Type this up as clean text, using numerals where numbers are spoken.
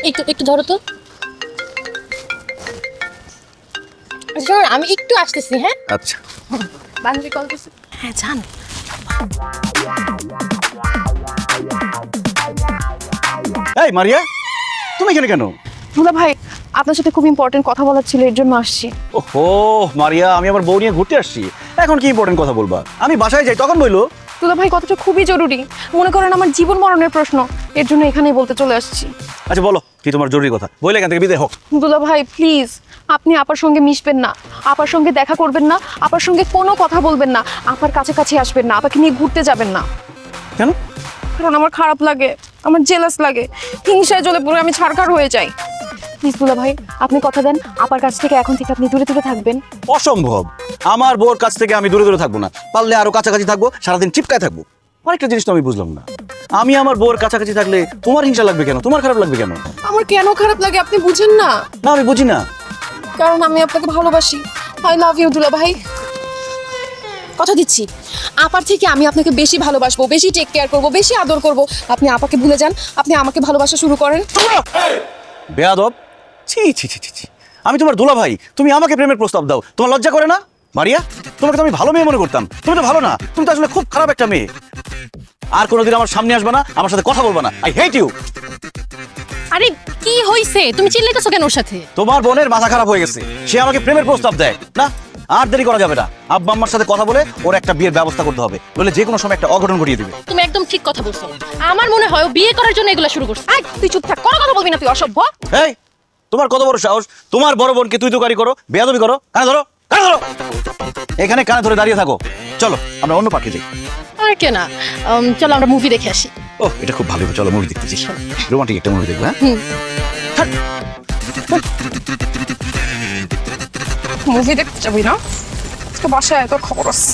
একটু একটু ধরো তো। শোন, আমি একটু আসতেছি। হ্যাঁ আচ্ছা বান্ধবী কল করছে। হ্যাঁ জান। এই মারিয়া, তুমি এখানে কেন? দুলা ভাই, আপনার সাথে খুব ইম্পর্টেন্ট কথা বলার ছিল, এর জন্য আসছি। ওহো মারিয়া, আমি আমার বউ নিয়ে ঘুরতে আসছি। এখন কি ইম্পর্টেন্ট কথা বলবা? আমি বাসায় যাই তখন বললো। দুলা ভাই, কথাটা খুবই জরুরি, মনে করেন আমার জীবন মরণের প্রশ্ন, এর জন্য এখানেই বলতে চলে আসছি। আচ্ছা বলো, কি তোমার জরুরি কথা? বলে এখান থেকে বিদায় হোক। দুলা ভাই প্লিজ, আপনি আপার সঙ্গে মিশবেন না, আপার সঙ্গে দেখা করবেন না, আপার সঙ্গে কোনো কথা বলবেন না, আপার কাছাকাছি আসবেন না, আপাকে নিয়ে ঘুরতে যাবেন না। কেন? কারণ আমার খারাপ লাগে, আমার জেলাস লাগে, হিংসায় জ্বলে পুরো আমি ছাড়খাড় হয়ে যাই। প্লিজ দুলা ভাই, আপনি কথা দেন আপার কাছ থেকে এখন থেকে আপনি দূরে দূরে থাকবেন। অসম্ভব, আমার বউর কাছ থেকে আমি দূরে দূরে থাকবো না, পারলে আরো কাছাকাছি থাকবো, সারাদিন চিপকায় থাকবো। আরেকটা জিনিস তো আমি বুঝলাম না, আমি আমার বউর কাছাকাছি থাকলে তোমার হিংসা লাগবে কেন? তোমার খারাপ লাগবে কেন? আমার কেন খারাপ লাগে আপনি বুঝেন না? না আমি বুঝি না। কারণ আমি আপনাকে ভালোবাসি। আই লাভ ইউ দুলা ভাই। কথা দিচ্ছি, আপার থেকে আমি আপনাকে বেশি ভালোবাসবো, বেশি টেক কেয়ার করবো, বেশি আদর করবো। আপনি আপাকে ভুলে যান, আপনি আমাকে ভালোবাসা শুরু করেন। বেয়াদব, ছি ছি ছি ছি ছি। আমি তোমার দুলা ভাই, তুমি আমাকে প্রেমের প্রস্তাব দাও, তোমার লজ্জা করে না? মারিয়া, তোমাকে তো আমি ভালো মেয়ে মনে করতাম, তুমি তো ভালো না, তুমি তো আসলে খুব খারাপ একটা মেয়ে। আর কোনোদিন আমার সামনে আসবে না, আমার সাথে কথা বলবে না। I hate you. আরে কি হইছে? তুমি চিল্লাইতেছো কেন ওর সাথে? তোমার বোনের মাথা খারাপ হয়ে গেছে, সে আমাকে প্রেমের প্রস্তাব দেয় না। আর দেরি করা যাবে না, আব্বা আম্মার সাথে কথা বলে ওর একটা বিয়ের ব্যবস্থা করতে হবে, নইলে যে কোনো সময় একটা অঘটন ঘটিয়ে দিবে। তুমি একদম ঠিক কথা বলছো। আমার মনে হয় ও বিয়ে করার জন্য এগুলো শুরু করছে। আই তুই চুপ থাক, কোনো কথা বলবি না তুই, অসভ্য। এই, তোমার কত বড় সাহস? তোমার বড় বোনকে তুই তুকারি করো, বেয়াদবি করো। কানে ধরো, কানে ধরো। এখানে কানে ধরে দাঁড়িয়ে থাকো। চলো আমরা অন্য পার্কে যাই। আর কে না, চলো আমরা মুভি দেখে আসি। ও এটা খুব ভালো, চলো মুভি দেখতে যাই, রোমান্টিক একটা মুভি দেখবো। হ্যাঁ মুভি দেখতে যাবি না? আজকে বাসায় তোর খবর আছে।